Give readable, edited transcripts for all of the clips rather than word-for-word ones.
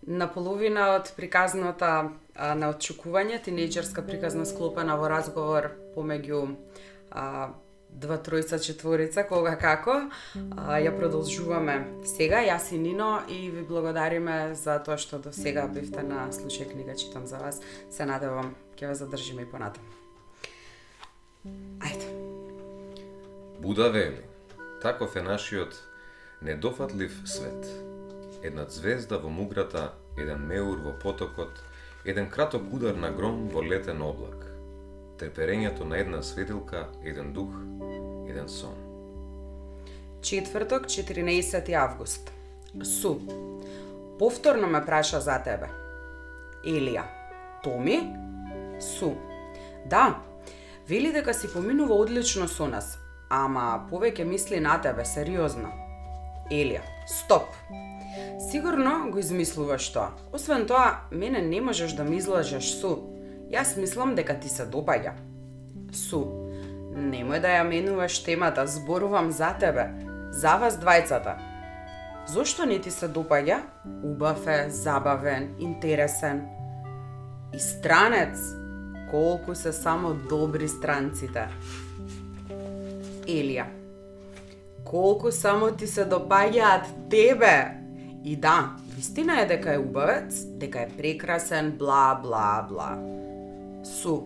Наполовина од приказната неочекување, тинејџерска приказна склопена во разговор помеѓу два тројца четворица, кога како. Ја продолжуваме сега, јас и Нино, и ви благодариме за тоа што до сега бевте на Случај книга читам за вас. Се надевам ќе ве задржиме и понатаму. Ајде. Буда вели, таков е нашиот недофатлив свет. Една звезда во муграта, еден меур во потокот, еден краток удар на гром во летен облак. Треперењето на една светилка, еден дух, еден сон. Четврток, 14 август. Су. Повторно ме праша за тебе. Елија. Томи? Су. Да, вели дека си поминува одлично со нас, ама повеќе мисли на тебе, сериозно. Елија. Стоп. Сигурно го измислуваш тоа. Освен тоа, мене не можеш да ми излажеш, Су. Јас мислам дека ти се допаѓа. Су. Немој да ја менуваш темата, зборувам за тебе, за вас двајцата. Зошто не ти се допаѓа? Убав е, забавен, интересен. И странец. Колку се само добри странците. Елија. Колку само ти се допаѓаат тебе. И да, вистина е дека е убавец, дека е прекрасен, бла, бла, бла. Су.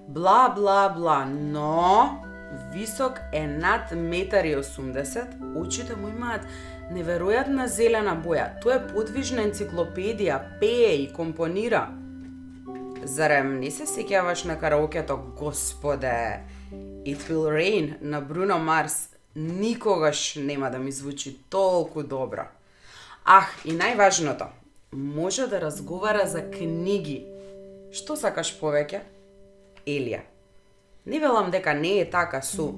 Бла, бла, бла, но висок е над 1,80 м, очите му имаат неверојатна зелена боја. Тој е подвижна енциклопедија, пее и компонира. Зарем не се сеќаваш на караокето Господе? It will rain на Бруно Марс никогаш нема да ми звучи толку добро. И најважното, може да разговара за книги. Што сакаш повеќе? Елија. Не велам дека не е така, Су.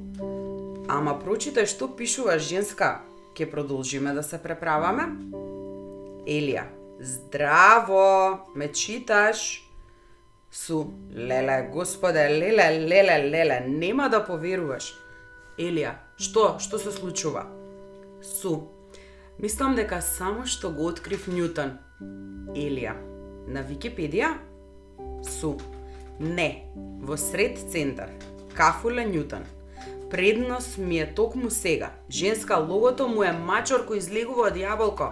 Ама прочитај што пишува женска. Ке продолжиме да се преправаме? Елија. Здраво, ме читаш? Су. Леле, Господе, леле, нема да поверуваш. Елија. Што се случува? Су. Мислам дека само што го открив Њутон. Елија. На Википедија? Су. Не, во сред центар. Кафула Њутон. Преднос ми е токму сега. Женска, логото му е мачор кој излегува од јаболко.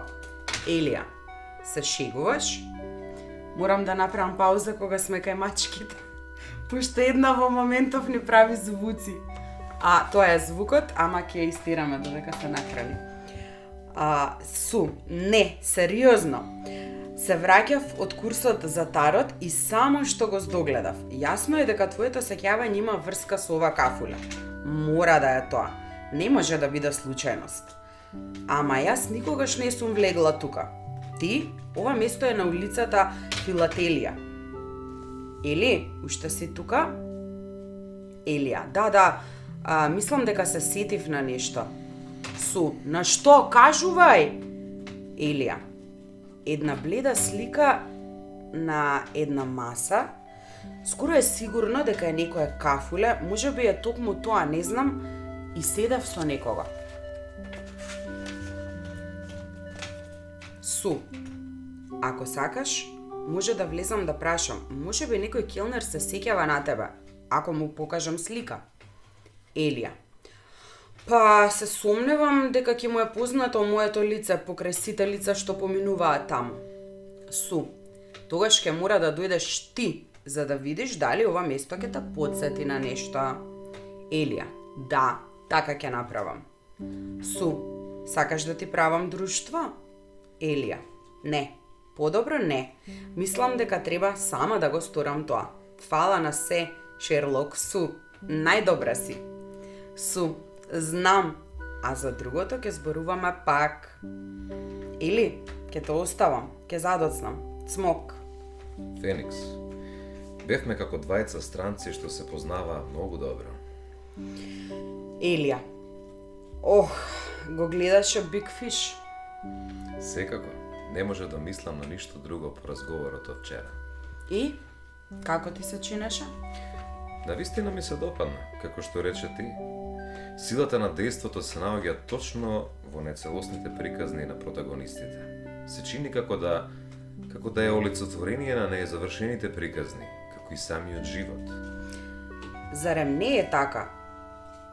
Елија. Се шегуваш? Морам да направам пауза кога сме кај мачките. Пошто една во моментов ни прави звуци. Тоа е звукот, ама ќе истираме додека се накрани. Су, не, сериозно. Се враќав од курсот за тарот и само што го здогледав. Јасно е дека твоето сеќавање има врска со ова кафула. Мора да е тоа. Не може да биде случајност. Ама јас никогаш не сум влегла тука. Ти, ова место е на улицата Филателија. Или, уште си тука? Елија, да, мислам дека се сетив на нешто. Су, на што? Кажувај! Елија. Една бледа слика на една маса. Скоро е сигурно дека е некоја кафуле, можеби е токму тоа, не знам, и седев со некого. Су. Ако сакаш, може да влезам да прашам. Можеби некој келнер се сеќава на тебе, ако му покажам слика. Елија. Се сомневам дека ќе му е познато моето лице покрај сите лица што поминуваат таму. Су. Тогаш ќе мора да дојдеш ти, за да видиш дали ова место ќе те потсети на нешто. Елија. Да, така ќе направам. Су. Сакаш да ти правам друштво? Елија. Не. Подобро не. Мислам дека треба сама да го сторам тоа. Фала на се, Шерлок. Су. Најдобра си. Су. Знам, а за другото ќе зборуваме пак. Или, ќе те оставам, ќе задоцнам. Цмок. Феникс. Бевме како двајца странци што се познаваа многу добро. Елија. Го гледаше Big Fish? Секако, не може да мислам на ништо друго по разговорот од вчера. И? Како ти се чинеше? Навистина ми се допадна, како што рече ти. Силата на дејството се наоѓа точно во нецелосните приказни на протагонистите. Се чини како да како да е олицетворение на незавршените приказни, како и самиот живот. Зарем не е така?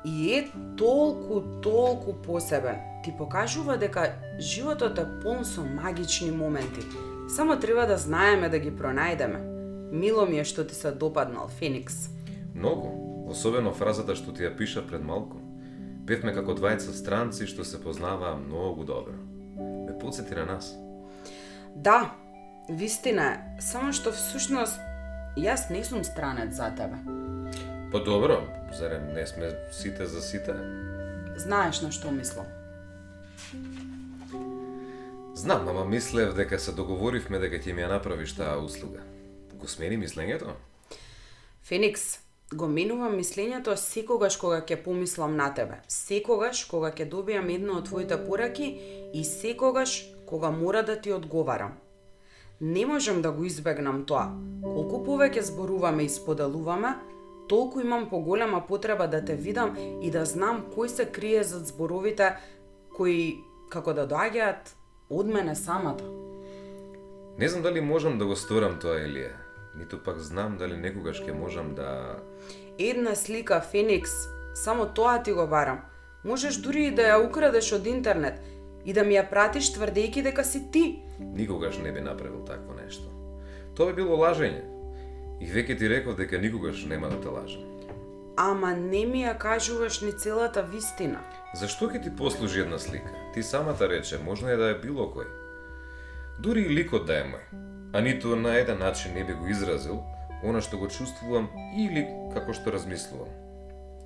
И е толку посебен. Ти покажува дека животот е полн со магични моменти. Само треба да знаеме да ги пронајдеме. Мило ми е што ти се допаднал, Феникс. Многу, особено фразата што ти ја пиша пред малку. Певме како двајца странци што се познаваа многу добро. Ме потсети на нас. Да, вистина е, само што всушност јас не сум странец за тебе. Па добро, зарем не сме сите за сите? Знаеш на што мислам. Знам, ама мислев дека се договоривме дека ќе ми ја направиш таа услуга. Го смени мислењето? Феникс, го менувам мислењето секогаш кога ќе помислам на тебе, секогаш кога ќе добијам една од твоите пораки и секогаш кога мора да ти одговарам. Не можам да го избегнам тоа. Колку повеќе зборуваме и споделуваме, толку имам поголема потреба да те видам и да знам кој се крие зад зборовите кои, како да доаѓаат од мене самата. Не знам дали можам да го сторам тоа, Елија. Ниту пак знам дали некогаш ќе можам да... Една слика, Феникс, само тоа ти го барам. Можеш дури и да ја украдеш од интернет и да ми ја пратиш тврдејќи дека си ти. Никогаш не би направил такво нешто. Тоа би било лажење. И веќе ти реков дека никогаш нема да те лажам. Ама не ми ја кажуваш ни целата вистина. Зашто ќе ти послужи една слика? Ти самата рече, можно е да е било кој. Дури и ликот да е мој, а ниту на еден начин не би го изразил она што го чувствувам или како што размислувам.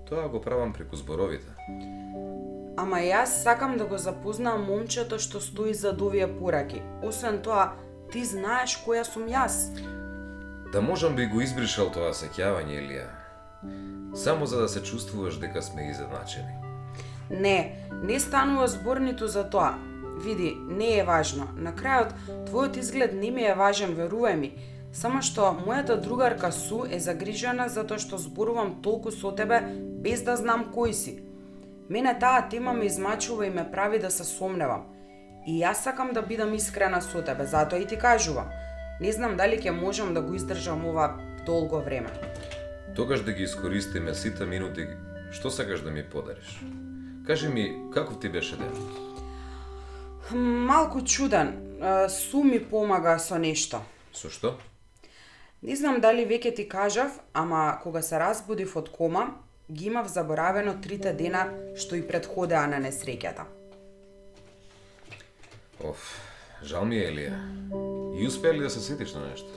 Тоа го правам преку зборовите. Ама јас сакам да го запознам момчето што стои зад овие пораки. Освен тоа, ти знаеш која сум јас. Да можам би го избришал тоа сеќавање, Елија. Само за да се чувствуваш дека сме изедначени. Не станува збор ниту за тоа. Види, не е важно. На крајот, твојот изглед не ми е важен, верувај ми. Само што мојата другарка Су е загрижена затоа што зборувам толку со тебе без да знам кој си. Мене таа тема ме измачува и ме прави да се сомневам. И јас сакам да бидам искрена со тебе, затоа и ти кажувам. Не знам дали ќе можам да го издржам ова долго време. Тогаш да ги искористиме сите минути, што сакаш да ми подариш? Кажи ми, каков ти беше денот? Малку чуден. Су ми помага со нешто. Со што? Не знам дали веќе ти кажав, ама кога се разбудив од кома, ги имав заборавено 3 дена што и предходеа на несреќата. Жал ми е, Елија. И успеа ли да се сетиш на нешто?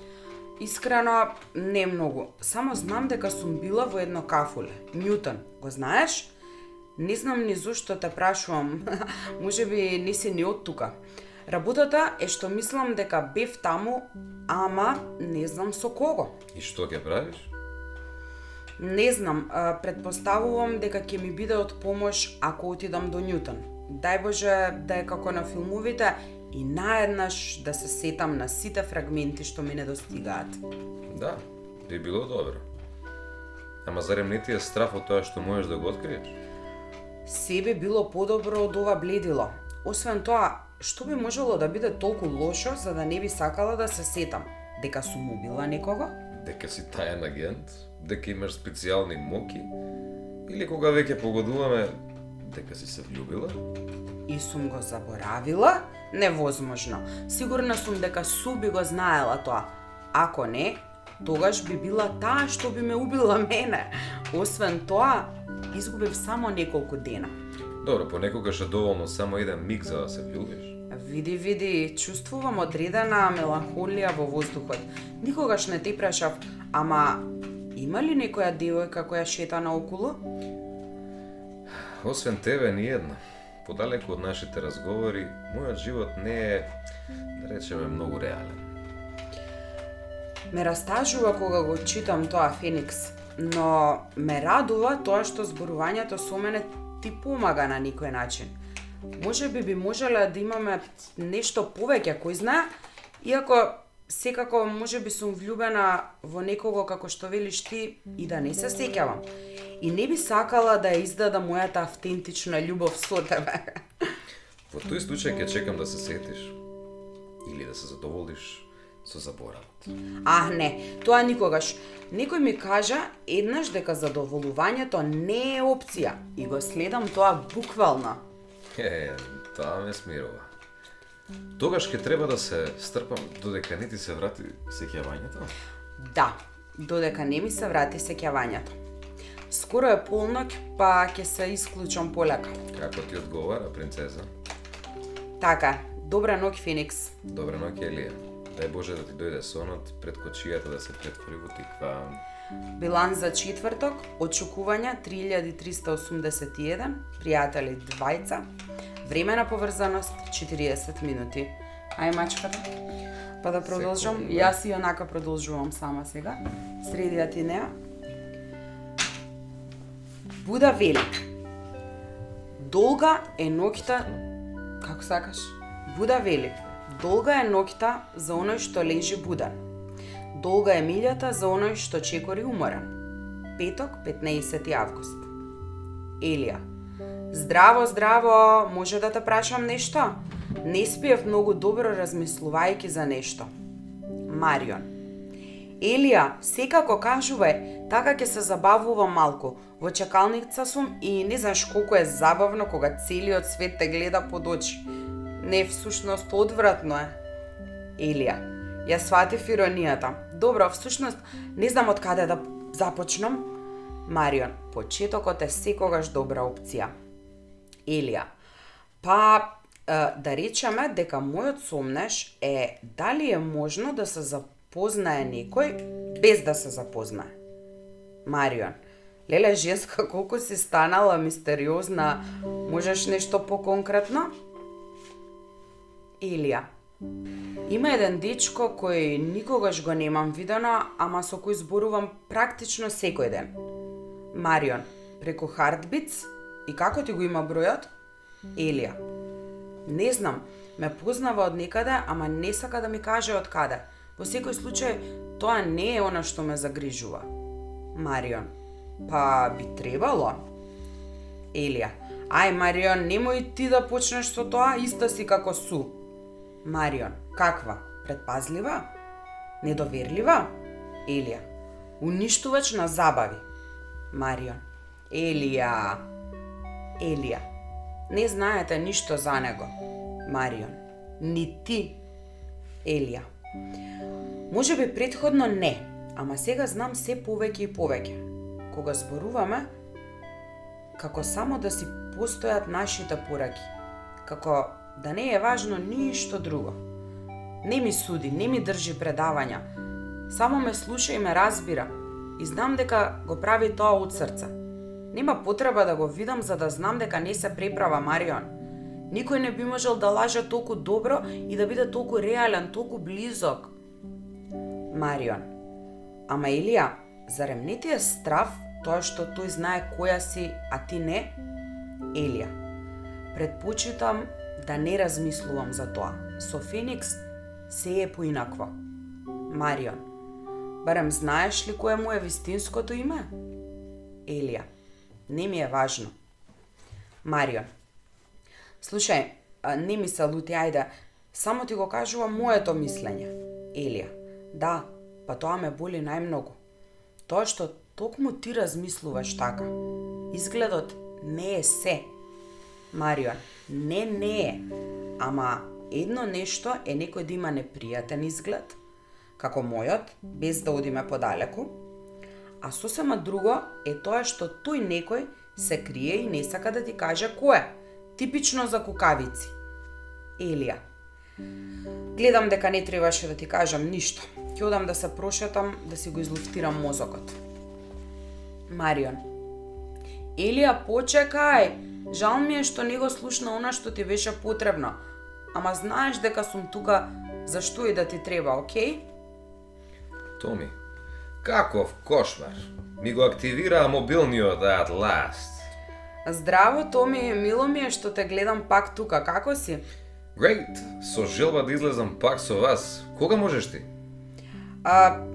Искрено, не многу. Само знам дека сум била во едно кафуле. Њутон, го знаеш? Не знам ни зошто те прашувам. Можеби не си ни од тука. Работата е што мислам дека бев таму, ама не знам со кого. И што ќе правиш? Не знам, предпоставувам дека ќе ми биде од помош ако отидам до Њутон. Дај Боже да е како на филмовите и наеднаш да се сетам на сите фрагменти што ми недостигаат. Да, би било добро. Ама зарем не ти е страф од тоа што можеш да го откриеш? Себе било подобро од ова бледило. Освен тоа, што би можело да биде толку лошо за да не би сакала да се сетам? Дека сум убила некого? Дека си таен агент? Дека имаш специјални моки? Или кога веќе погодуваме, дека си се влюбила? И сум го заборавила? Невозможно. Сигурна сум дека Су би го знаела тоа. Ако не, тогаш би била таа што би ме убила мене. Освен тоа, изгубив само неколку дена. Добро, понекогаш е доволно само еден миг за да се влюбиш. Види, чувствувам одредена меланхолија во воздухот. Никогаш не те прашав, ама има ли некоја девојка која шета наоколу? Освен тебе, ни една. Подалеку од нашите разговори, мојот живот не е, да речеме, многу реален. Ме растажува кога го читам тоа, Феникс, но ме радува тоа што зборувањето со мене ти помага на некој начин. Можеби би можеле да имаме нешто повеќе, кој знае, иако секако можеби сум влюбена во некого како што велиш ти и да не се сеќавам. И не би сакала да ја издадам мојата автентична љубов со тебе. Во тој случај ќе чекам да се сетиш или да се задоволиш со заборавот. Не, тоа никогаш. Некој ми кажа еднаш дека задоволувањето не е опција и го следам тоа буквално. Тоа ме смирува. Тогаш ќе треба да се стрпам додека не ти се врати сеќавањето? Да, додека не ми се врати сеќавањето. Скоро е полноќ, па ќе се исклучам полека. Како ти одговара, принцеза? Така, добра ноќ, Феникс. Добра ноќ, Елија. Дај Боже да ти дојде сонот пред кочијата да се претвори во тиква. Биланс за четврток, очекувања 3381, пријатели 2, време на поврзаност 40 минути. Ај мачката. Па да продолжам, Секунда. јас и онака продолжувам сама сега. Среди да ти неа. Буда вели: долга е ноќта, како сакаш? Буда вели: долга е ноќта за оној што лежи буден. Долга е милјата за оној што чекори уморен. Петок, 15 август. Елија: здраво, здраво, може да те прашам нешто? Не спиев многу добро размислувајќи за нешто. Марион: Елија, секако кажувај, така ќе се забавувам малку. Во чекалница сум и не знаеш колку е забавно кога целиот свет те гледа под очи. Не, всушност, одвратно е. Елија: ја сватив иронијата. Добро, всушност, не знам од каде да започнам. Марион: почетокот е секогаш добра опција. Елија: па, да речеме дека мојот сомнеш е дали е можно да се запознае некој без да се запознае. Марион: леле, женска, колку си станала мистериозна, можеш нешто поконкретно? Елија: има еден дечко кој никогаш го немам видено, ама со кој зборувам практично секој ден. Марион: преку Heartbeats? И како ти го има бројот? Елија: не знам, ме познава од некаде, ама не сака да ми каже од каде. Во секој случај, тоа не е она што ме загрижува. Марион: па би требало. Елија: ај, Марион, немој ти да почнеш со тоа, иста си како Су. Марион: каква? Предпазлива? Недоверлива? Елија: уништувач на забави. Марион: Елија. Елија: не знаете ништо за него. Марион: ни ти. Елија: може би претходно не, ама сега знам се повеќе и повеќе. Кога зборуваме, како само да си постојат нашите пораки, како да не е важно ништо друго. Не ми суди, не ми држи предавања, само ме слуша и ме разбира и знам дека го прави тоа од срце. Нема потреба да го видам за да знам дека не се преправа. Марион: никој не би можел да лаже толку добро и да биде толку реален, толку близок. Марион: ама Елија, зарем не ти е страв тоа што тој знае која си, а ти не? Елија: предпочитам да не размислувам за тоа. Со Феникс се е поинакво. Марион: барем знаеш ли кое му е вистинското име? Елија: не ми е важно. Марион: слушај, не ми се лути, ајде, само ти го кажувам моето мислење. Елија: да, па тоа ме боли најмногу. Тоа што токму ти размислуваш така. Изгледот не е се. Марион: не е. Ама едно нешто е некој да има непријатен изглед, како мојот, без да одиме подалеку, а сосема друго е тоа што тој некој се крие и не сака да ти каже кој е. Типично за кукавици. Елија: гледам дека не требаше да ти кажам ништо. Ќе одам да се прошетам, да си го излуфтирам мозокот. Марион: Елија, почекај. Жал ми е што не го слушна она што ти беше потребно. Ама знаеш дека сум тука за што и да ти треба, окей? Томи, каков кошмар. Ми го активираа мобилниот at last. Здраво, Томи, мило ми е што те гледам пак тука. Како си? Great, со желба да излезам пак со вас. Кога можеш ти?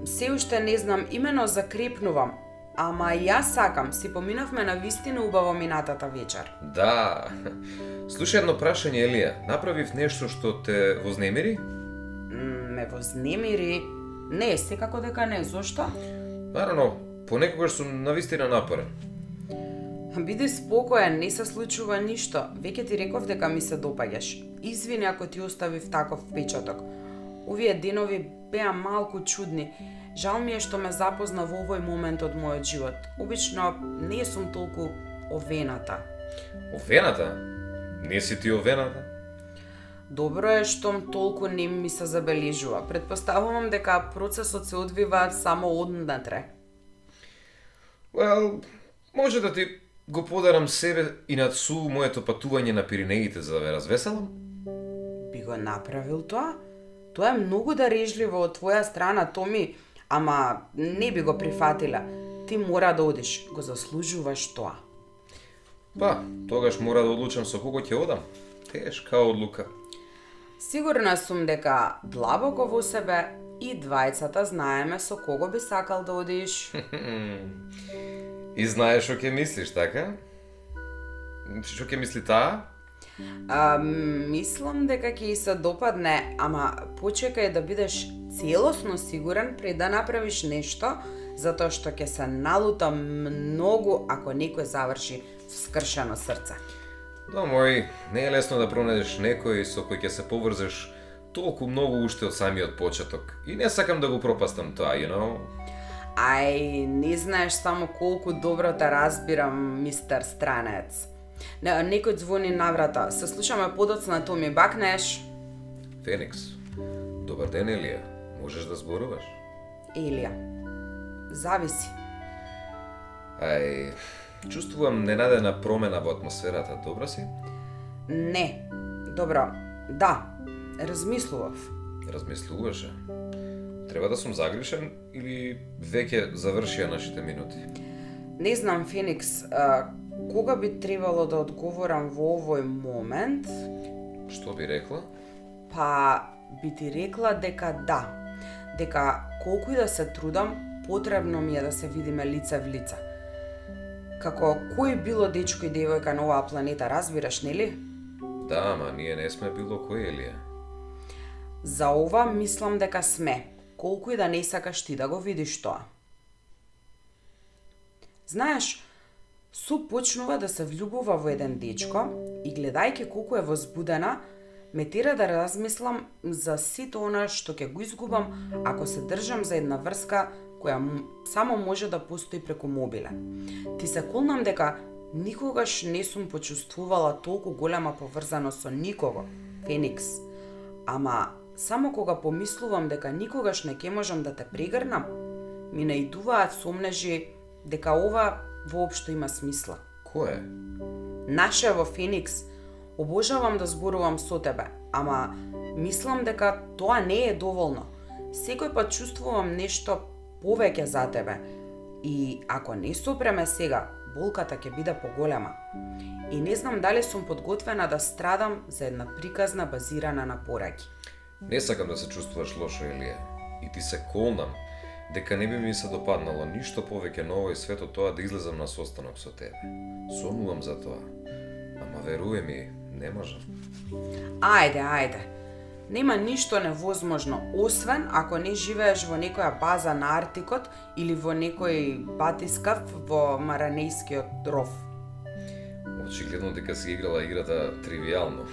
Се уште не знам, имено закрепнувам. Ама јас сакам, си поминавме на вистина убаво минатата вечер. Да. Слушај едно прашање, Елија. Направив нешто што те вознемири? ме вознемири. Не, секако дека не, зошто? Нарано, понекогаш сум навистина напорен. Биди спокоен, не се случува ништо. Веќе ти реков дека ми се допаѓаш. Извини ако ти оставив таков впечаток. Овие денови беа малку чудни. Жал ми е што ме запозна во овој момент од мојот живот. Обично не сум толку овената. Овената? Не си ти овената? Добро е штом толку не ми се забележува. Предпоставувам дека процесот се одвива само однатре. Well, може да ти го подарам себе и над су моето патување на Пиринеите за да ве развеселам? Би го направил тоа? Тоа е многу дарежливо од твоја страна, Томи, ама не би го прифатила. Ти мора да одиш, го заслужуваш тоа. Па, тогаш мора да одлучам со кого ќе одам. Тешка одлука. Сигурна сум дека длабоко во себе и двајцата знаеме со кого би сакал да одиш. И знаеш што ќе мислиш, така? Што ќе мисли таа? Мислам дека ќе и се допадне, ама почекај да бидеш целосно сигурен пред да направиш нешто, затоа што ќе се налута многу ако некој заврши со скршено срце. Да, мој, не е лесно да пронајдеш некој со кој ќе се поврзеш толку многу уште од самиот почеток. И не сакам да го пропастам тоа, you know? Ај, не знаеш само колку добро те разбирам, мистер Странец. Некој звони на врата. Се слушаме подоцна, Томи, бакнеш? Феникс, добар ден, Елија. Можеш да зборуваш? Елија. Зависи. Ај, чувствувам ненадена промена во атмосферата, добро си? Не. Добро. Да. Размислував. Размислуваше. Треба да сум загрешен или веќе завршија нашите минути? Не знам, Феникс, кога би требало да одговорам во овој момент? Што би рекла? Па, би ти рекла дека да. Дека колку и да се трудам, потребно ми е да се видиме лице в лице. Како кој било дечко и девојка на оваа планета, разбираш, нели? Да, ама ние не сме било кој, Елија. За ова мислам дека сме, колку и да не сакаш ти да го видиш тоа. Знаеш, Су почнува да се влюбува во еден дечко и гледајќи колку е возбудена, ме тера да размислам за сето она што ќе го изгубам ако се држам за една врска која само може да постои преку мобиле. Ти се колнам дека никогаш не сум почувствувала толку голема поврзаност со никого, Феникс. Ама само кога помислувам дека никогаш не ќе можам да те прегрнам, ми наидуваат сомнежи дека ова воопшто има смисла. Кој е? Нашево, Феникс. Обожавам да зборувам со тебе, ама мислам дека тоа не е доволно. Секој пат чувствувам нешто повеќе за тебе. И ако не сопреме сега, болката ќе биде поголема. И не знам дали сум подготвена да страдам за една приказна базирана на пораки. Не сакам да се чувствуваш лошо, Елија. И ти се колнам дека не би ми се допаднало ништо повеќе на овој свет од тоа да излезам на состанок со тебе. Сонувам за тоа. Ама веруј ми, не можам. Ајде. Нема ништо невозможно, освен ако не живееш во некоја база на Арктикот или во некој батискав во Маранејскиот ров. Очигледно дека си играла играта тривијално.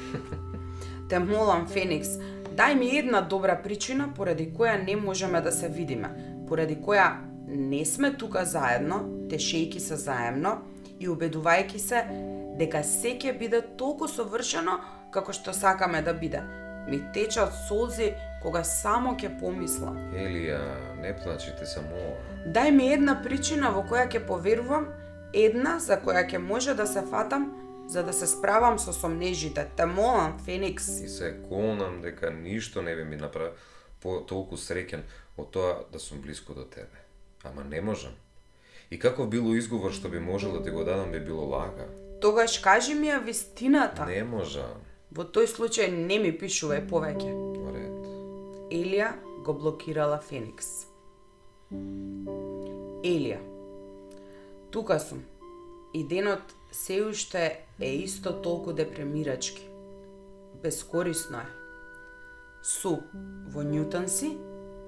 Те молам, Феникс, дај ми една добра причина поради која не можеме да се видиме, поради која не сме тука заедно, тешејки се заемно и убедувајќи се дека се ќе биде толку совршено како што сакаме да биде. Ми течат солзи кога само ќе помислам. Елија, не плачи, ти се молам. Дај ми една причина во која ќе поверувам, една за која ќе може да се фатам, за да се справам со сомнежите. Те молам, Феникс. И се колнам дека ништо не би ми направи толку среќен од тоа да сум блиско до тебе. Ама не можам. И каков било изговор што би можел да ти го дадам би било лага. Тогаш кажи ми ја вистината. Не можам. Во тој случај не ми пишувај повеќе. Ред. Елија го блокирала Феникс. Елија, тука сум. И денот се уште е исто толку депремирачки. Бескорисно е. Су, во Њутон си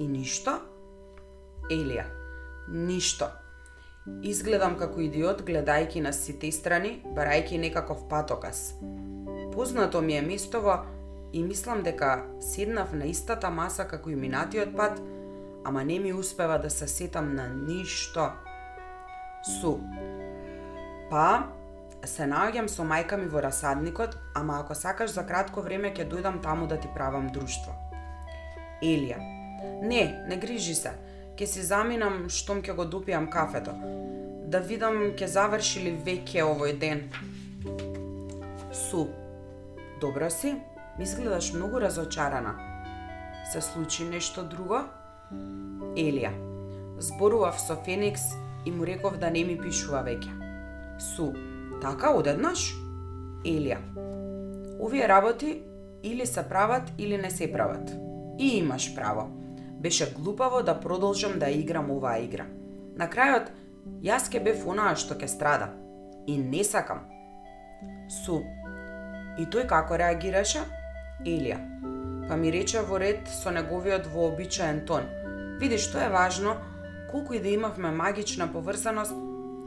и ништо? Елија, ништо. Изгледам како идиот гледајќи на сите страни, барајќи некаков патоказ. Познато ми е местово и мислам дека седнав на истата маса како и минатиот пат, ама не ми успева да се сетам на ништо. Су. Па, се наоѓам со мајка ми во расадникот, ама ако сакаш за кратко време ќе дојдам таму да ти правам друштво. Елија. Не грижи се. Ќе си заминам штом ќе го допијам кафето. Да видам ќе заврши ли веќе овој ден. Су. Добро си? Ми изгледаш многу разочарана. Се случи нешто друго? Елија. Зборував со Феникс и му реков да не ми пишува веќе. Су. Така одеднаш? Елија. Овие работи или се прават или не се прават. И имаш право. Беше глупаво да продолжам да играм оваа игра. На крајот, јас ке бев онаа што ке страда. И не сакам. Су. И тој како реагираше? Елија. Па ми рече во ред со неговиот вообичаен тон. Видиш, што е важно, колку и да имавме магична поврзаност,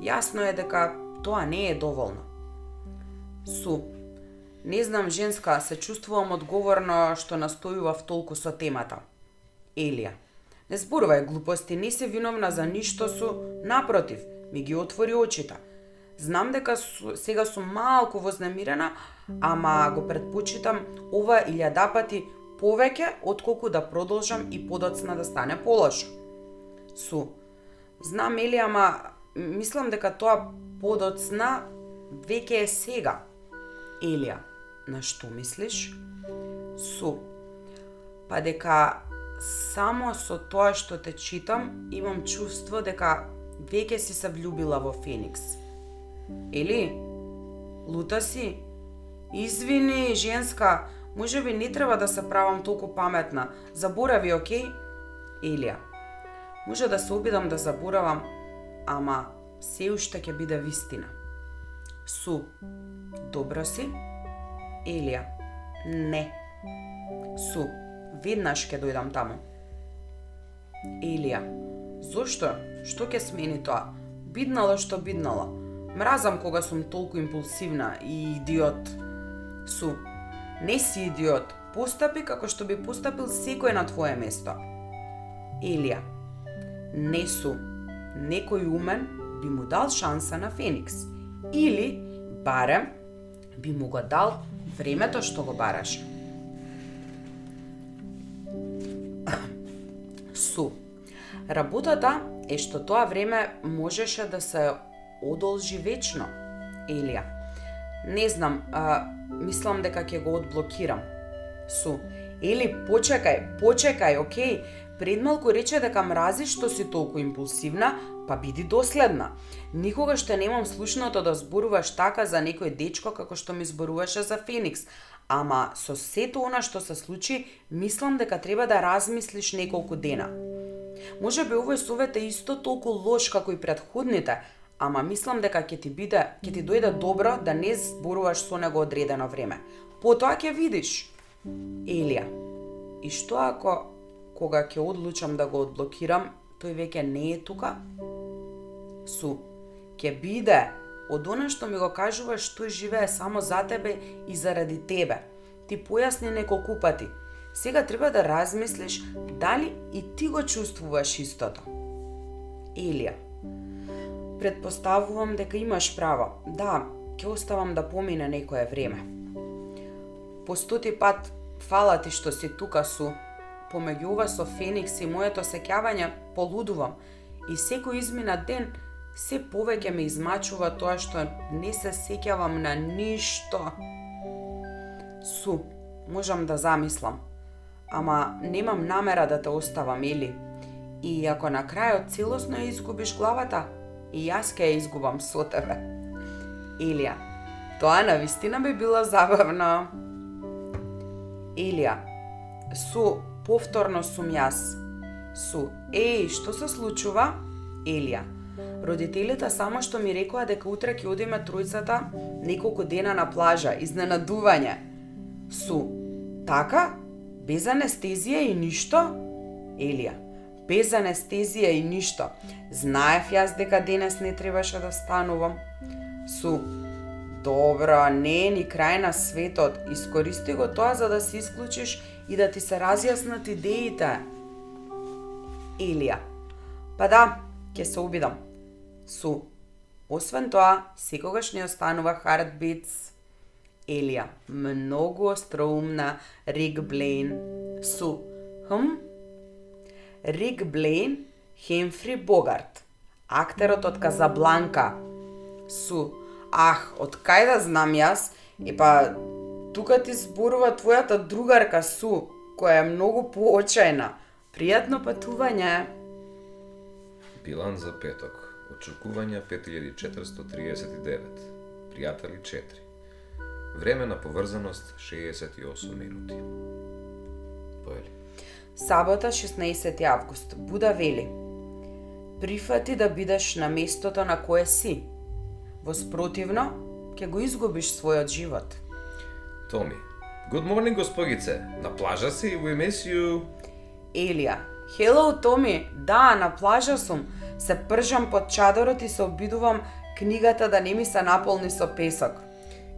јасно е дека тоа не е доволно. Су. Не знам, женска, се чувствувам одговорно што настојував толку со темата. Елија. Не зборувај глупости, не се виновна за ништо, Су, напротив, ми ги отвори очите. Знам дека сега сум малку вознемирена, ама го предпочитам ова 1000 пати повеќе отколку да продолжам и подоцна да стане полошо. Су. Знам, Елија, ама мислам дека тоа подоцна веќе е сега. Елија. На што мислиш? Су. Па дека само со тоа што те читам, имам чувство дека веќе си се влюбила во Феникс. Ели? Лута си? Извини, женска, можеби не треба да се правам толку паметна. Заборави, окей? Елија. Може да се обидам да заборавам, ама се уште ќе биде вистина. Су. Добро си? Елија. Не. Су. Веднаш ќе дојдам таму. Елија. Зошто? Што ќе смени тоа? Биднало што биднало. Мразам кога сум толку импулсивна и идиот. Су. Не си идиот. Постапи како што би постапил секој на твое место. Елија. Не, Су. Некој умен би му дал шанса на Феникс. Или, барем, би му го дал времето што го бараше. Су. Работата е што тоа време можеше да се одолжи вечно. Елија. Не знам, мислам дека ќе го одблокирам. Су. Ели, почекај, окей? Пред малку рече дека мрази што си толку импулсивна, па биди доследна. Никогаш ще немам слушното да зборуваш така за некој дечко како што ми зборуваше за Феникс, ама со сето она што се случи, мислам дека треба да размислиш неколку дена. Може би овој совет е исто толку лош како и претходните, ама мислам дека ќе ти дојде добро да не зборуваш со него одредено време. Потоа ќе видиш. Елија. И што ако кога ќе одлучам да го одблокирам, тој веќе не е тука? Су. Ќе биде. Од она што ми го кажуваш, тој живее само за тебе и заради тебе. Ти појасни неколку пати. Сега треба да размислиш дали и ти го чувствуваш истото. Елија. Предпоставувам дека имаш право. Да, ќе оставам да помине некое време. По 100 пат фала ти што си тука, Су. Помеѓу ова со Феникс и моето сеќавање полудувам и секој измина ден се повеќе ме измачува тоа што не се сеќавам на ништо. Су, можам да замислам, ама немам намера да те оставам, Ели. И ако на крајот целосно ја изгубиш главата, и јас ќе ја изгубам со тебе. Елија, тоа навистина би било забавно. Елија, Су, повторно сум јас. Су, што се случува? Елија, родителите само што ми рекоа дека утре ќе одиме тројцата неколку дена на плажа, изненадување. Су, така? Без анестезија и ништо? Елија: без анестезија и ништо. Знаев јас дека денес не требаше да станувам. Су: добро, не е ни крај на светот. Искористи го тоа за да се исклучиш и да ти се разјаснат идеите. Елија: па да, ќе се обидам. Су: освен тоа, секогаш не останува heartbeats. Елија: многу остроумна, Рик Блейн. Су: Рик Блейн, Хемфри Богарт, актерот од Казабланка. Су: од кај да знам јас? Епа, тука ти зборува твојата другарка Су, која е многу поочајна. Пријатно патување. Билан за петок. Очекувања 5439. Пријатели 4. Време на поврзаност 68 минути. Поели. Сабота, 16 август. Буда вели: прифати да бидеш на местото на кое си. Во спротивно, ќе го изгубиш својот живот. Томи: Good morning, госпогице. На плажа си, we miss you. Елија: Hello, Томи. Да, на плажа сум. Се пржам под чадорот и се обидувам книгата да не ми се наполни со песок.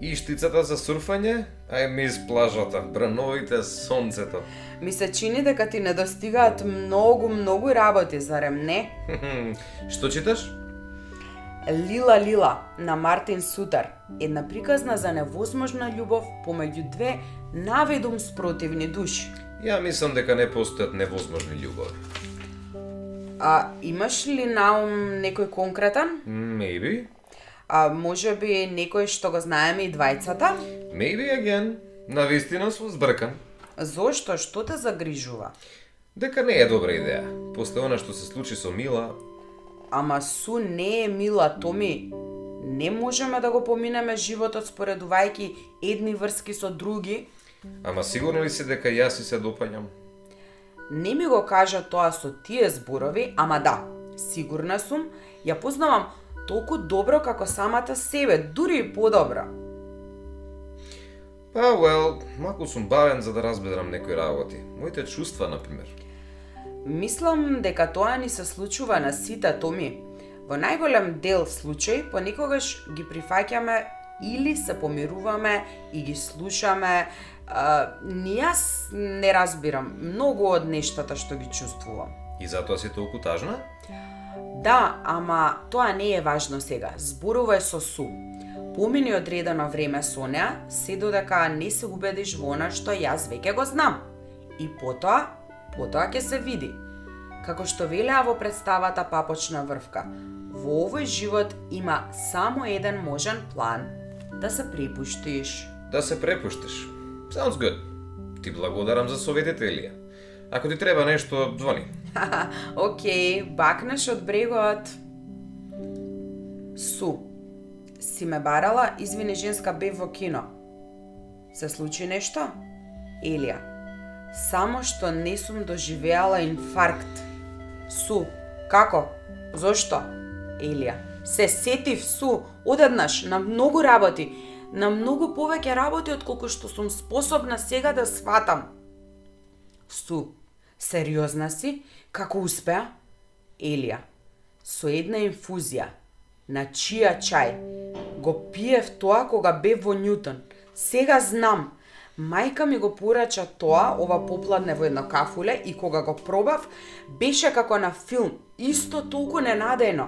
Иштицата за сурфање? I miss плажата, брановите, сонцето. Ми се чини дека ти недостигаат многу работи, зарем не? Што читаш? Лила Лила на Мартин Сутар. Една приказна за невозможна љубов помеѓу две наведум спротивни души. Ја мислам дека не постојат невозможни љубови. Имаш ли наум некој конкретен? Maybe. Може би некој што го знаеме и двајцата? Maybe again. Навистина сум збркан. Зошто? Што те загрижува? Дека не е добра идеја. После она што се случи со Мила... Ама Су не е Мила, Томи. Не можеме да го поминеме животот споредувајќи едни врски со други. Ама сигурно ли си дека јас и се допаѓам? Не ми го кажа тоа со тие зборови, ама да, сигурна сум, ја познавам толку добро како самата себе, дури и подобро. Малку сум бавен за да разберам некои работи. Моите чувства, например. Мислам дека тоа ни се случува на сите, Томи. Во најголем дел случаи, понекогаш ги прифаќаме или се помируваме и ги слушаме. Јас не разбирам многу од нештата што ги чувствувам. И затоа си толку тажна? Да, ама тоа не е важно сега. Зборувај со Су. Помини одредено време со неа, се додека не се убедиш во она што јас веќе го знам. И потоа ќе се види. Како што велеа во представата Папочна врвка, во овој живот има само еден можен план: да се препуштиш. Да се препуштиш. Sounds good. Ти благодарам за советите, Елија. Ако ти треба нешто, звони. Океј, бакнеш од брегот. Су: си ме барала, извини женска, бев во кино. Се случи нешто? Елија: само што не сум доживеала инфаркт. Су: како? Зошто? Елија: се сетив, Су, одеднаш, на многу работи. На многу повеќе работи отколку што сум способна сега да сватам. Су: сериозна си? Како успеа? Елија: со една инфузија на чија чај. Го пиев тоа кога бев во Њутон. Сега знам. Мајка ми го порача тоа ова попладне во едно кафуле и кога го пробав, беше како на филм, исто толку ненадејно.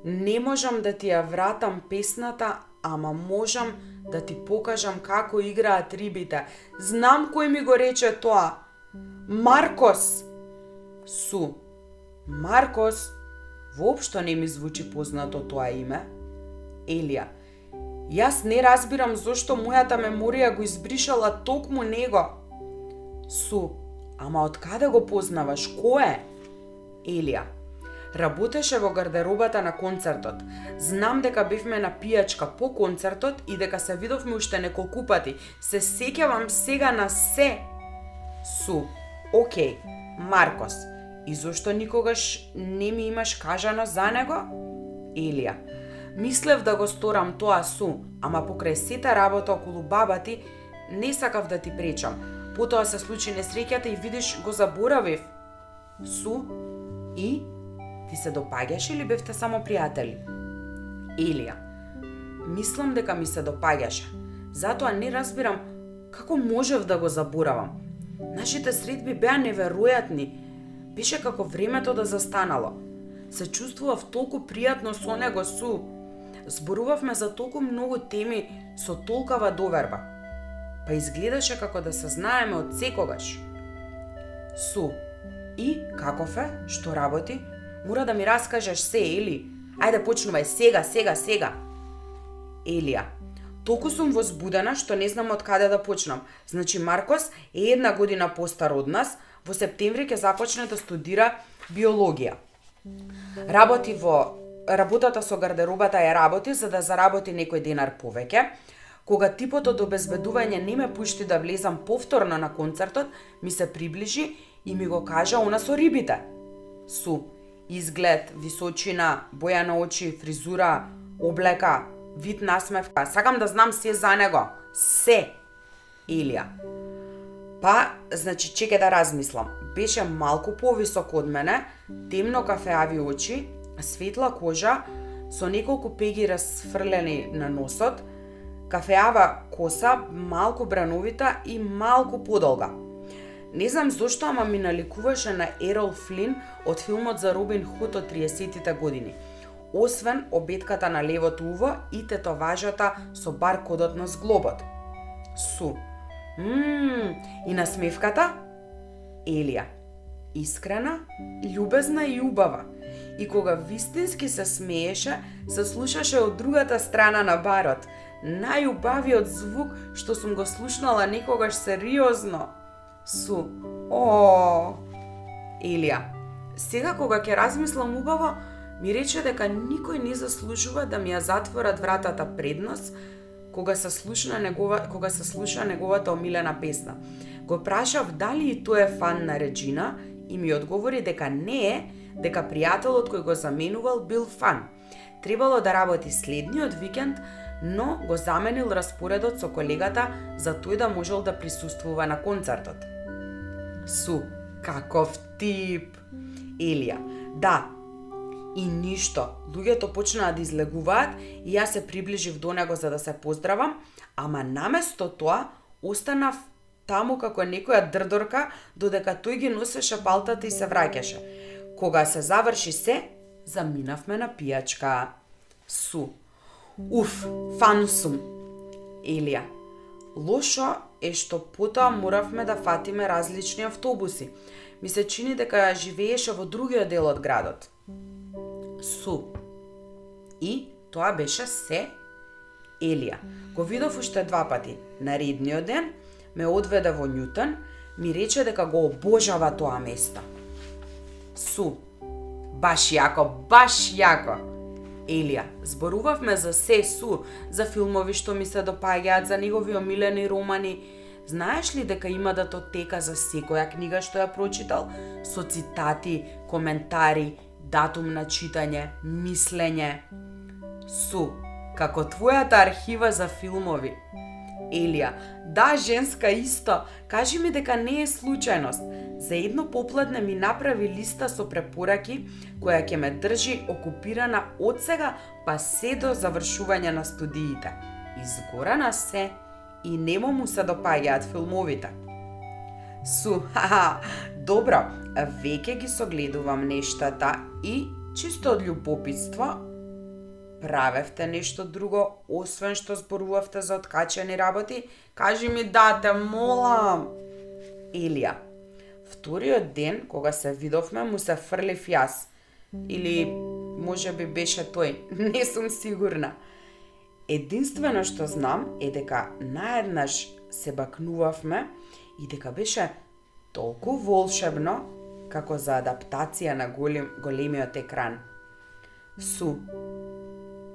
Не можам да ти ја вратам песната, ама можам да ти покажам како играат рибите. Знам кој ми го рече тоа. Маркос. Су: Маркос? Воопшто не ми звучи познато тоа име. Елија: јас не разбирам зошто мојата меморија го избришала токму него. Су: ама од каде го познаваш? Кој е? Елија: работеше во гардеробата на концертот. Знам дека бевме на пијачка по концертот и дека се видовме уште неколку пати. Се сеќавам сега на се. Су: океј, Маркос. И зошто никогаш не ми имаш кажано за него? Елија: мислев да го сторам тоа, Су, ама покрај сета работа околу баба ти, не сакав да ти пречам. Потоа се случи несреќата и видиш го заборавив. Су, и ти се допаѓаш или бевте само пријатели? Елија, мислам дека ми се допаѓаше. Затоа не разбирам како можев да го заборавам. Нашите средби беа неверојатни. Беше како времето да застанало. Се чувствував толку пријатно со него, Су. Зборувавме за толку многу теми со толкава доверба. Па изгледаше како да се знаеме од секогаш. Су, и каков е? Што работи? Мора да ми раскажеш се, Ели. Ајде почнувај сега. Елија, толку сум возбудена што не знам од каде да почнам. Значи Маркос е 1 година постар од нас, во септември ќе започне да студира биологија. Работата со гардеробата ја работи за да заработи некој денар повеќе. Кога типот од обезбедување не ме пушти да влезам повторно на концертот, ми се приближи и ми го кажа она со рибите. Су, изглед, височина, боја на очи, фризура, облека, вид насмевка. Сакам да знам се за него. Се. Елија. Па, значи, чекај да размислам. Беше малку повисок од мене, темно кафеави очи, светла кожа, со неколку пеги расфрлени на носот, кафеава коса, малку брановита и малку подолга. Не знам зошто, ама ми наликуваше на Ерол Флин од филмот за Робин Худ од 30-тите години. Освен обетката на левото уво и тетоважата со баркодот на зглобот. Су. И насмевката? Елија. Искрена, љубезна и убава. И кога вистински се смееше, се слушаше од другата страна на барот. Најубавиот звук што сум го слушнала некогаш сериозно. Су. Елија. Сега кога ќе размислам убаво, ми рече дека никој не заслужува да ми ја затворат вратата пред нос кога се слуша неговата омилена песна. Го прашав дали и тој е фан на Реджина и ми одговори дека не е, дека пријателот кој го заменувал бил фан. Требало да работи следниот викенд, но го заменил распоредот со колегата за тој да можел да присуствува на концертот. Су, каков тип! Елија, да, и ништо. Луѓето почнаа да излегуваат и јас се приближив до него за да се поздравам, ама наместо тоа останав таму како некоја дрдорка додека тој ги носеше палтата и се враќаше. Кога се заврши се, заминавме на пијачка. Су. Фан сум. Елија. Лошо е што потоа моравме да фатиме различни автобуси. Ми се чини дека живееше во другиот дел од градот. Су. И тоа беше се. Елија. Го видов уште 2 пати. Наредниот ден ме одведе во Њутон, ми рече дека го обожава тоа место. Су. Баш јако. Елија, зборувавме за се, Су, за филмови што ми се допаѓаат, за негови омилени романи. Знаеш ли дека има датотека за секоја книга што ја прочитал? Со цитати, коментари, датум на читање, мислење. Су, како твојата архива за филмови. Елија, да, женска исто, кажи ми дека не е случајност. За едно попладне ми направи листа со препораки која ќе ме држи окупирана од сега па се до завршување на студиите. Изгорана се и нему му се допаѓаат филмовите. Су, добро, веќе ги согледувам нештата и, чисто од љубопитство, правевте нешто друго, освен што зборувавте за откачени работи? Кажи ми, да, те молам. Елија. Вториот ден, кога се видовме, му се фрлив јас. Или, може би беше тој, не сум сигурна. Единствено што знам е дека наеднаш се бакнувавме и дека беше толку волшебно како за адаптација на големиот екран. Су,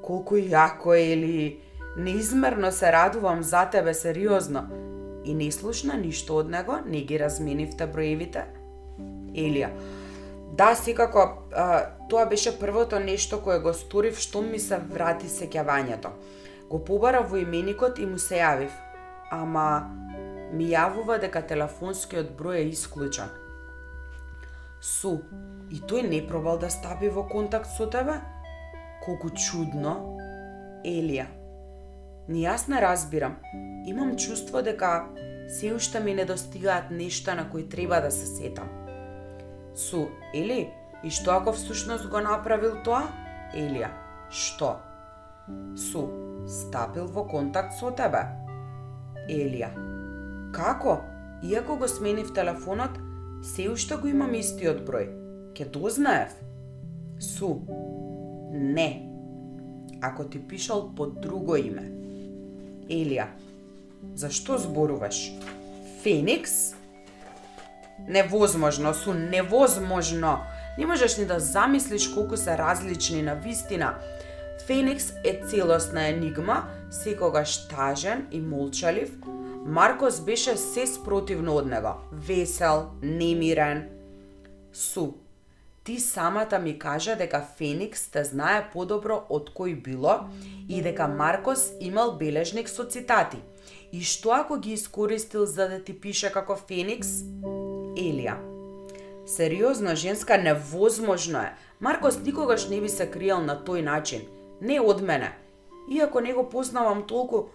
колку јако е, или неизмерно се радувам за тебе, сериозно. И не слушна ништо од него, не ги разменивте броевите? Елија. Да, секако, тоа беше првото нешто кое го сторив што ми се врати сеќавањето. Го побарав во именикот и му се јавив. Ама, ми јавува дека телефонскиот број е исклучен. Су, и тој не пробал да стапи во контакт со тебе? Колку чудно. Елија, ни јас не разбирам. Имам чувство дека се уште ми недостигаат нешта на кои треба да се сетам. Су, Ели, и што ако всушност го направил тоа? Елија, што? Су, стапил во контакт со тебе? Елија, како? Иако го сменив телефонот, се уште го имам истиот број. Ке дознаев? Су, не. Ако ти пишал под друго име. Елија, зашто зборуваш? Феникс? Невозможно, Су, невозможно. Не можеш ни да замислиш колку се различни на вистина. Феникс е целосна енигма, секогаш тажен и молчалив. Маркос беше се спротивно од него. Весел, немирен. Су, ти самата ми кажа дека Феникс те знае подобро од кој било и дека Маркос имал бележник со цитати. И што ако ги искористил за да ти пише како Феникс? Елија, сериозно, женска, невозможно е. Маркос никогаш не би се криел на тој начин. Не од мене. Иако не го познавам толку,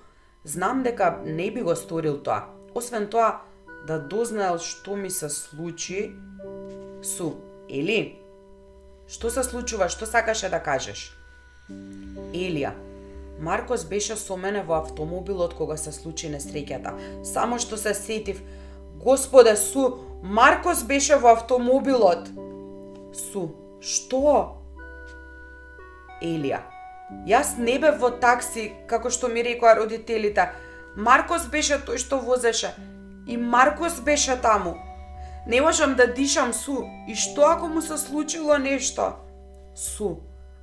знам дека не би го сторил тоа. Освен тоа, да дознаел што ми се случи. Су, Ели, што се случува, што сакаше да кажеш? Елија, Маркос беше со мене во автомобилот кога се случи несреќата. Само што се сетив, Господе, Су, Маркос беше во автомобилот. Су, што? Елија, јас не бев во такси, како што ми рекоа родителите. Маркос беше тој што возеше. И Маркос беше таму. Не можам да дишам, Су. И што ако му се случило нешто? Су,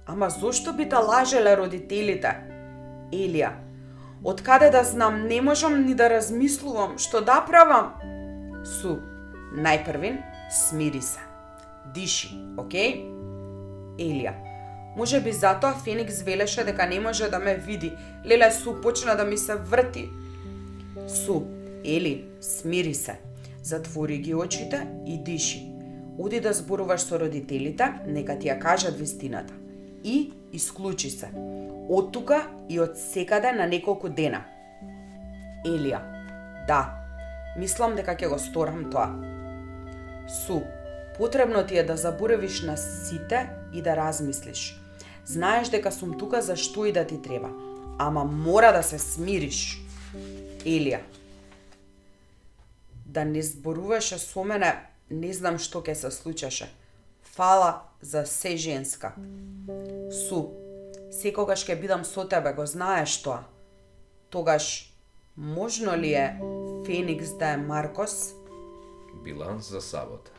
ама зошто би да лажеле родителите? Елија, од каде да знам, не можам ни да размислувам, што да правам? Су, најпрвин, смири се. Диши, окей? Елија, може би затоа Феникс велеше дека не може да ме види. Леле, Су, почна да ми се врти. Су, Ели, смири се. Затвори ги очите и диши. Оди да зборуваш со родителите, нека ти ја кажат вистината. И исклучи се. Од тука и од секаде на неколку дена. Елија, да, мислам дека ќе го сторам тоа. Су, потребно ти е да заборавиш на сите и да размислиш. Знаеш дека сум тука за што и да ти треба, ама мора да се смириш. Елија, да не зборуваше со мене, не знам што ќе се случеше. Фала за се, женска. Су, секогаш ќе бидам со тебе, го знаеш тоа. Тогаш, можно ли е Феникс да е Маркос? Биланс за сабота.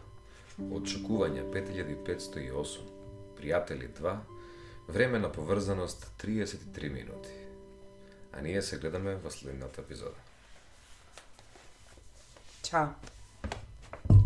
Одшукување 5508. Пријатели 2. Време на поврзаност 33 минути. А ние се гледаме во следната епизода. Чао.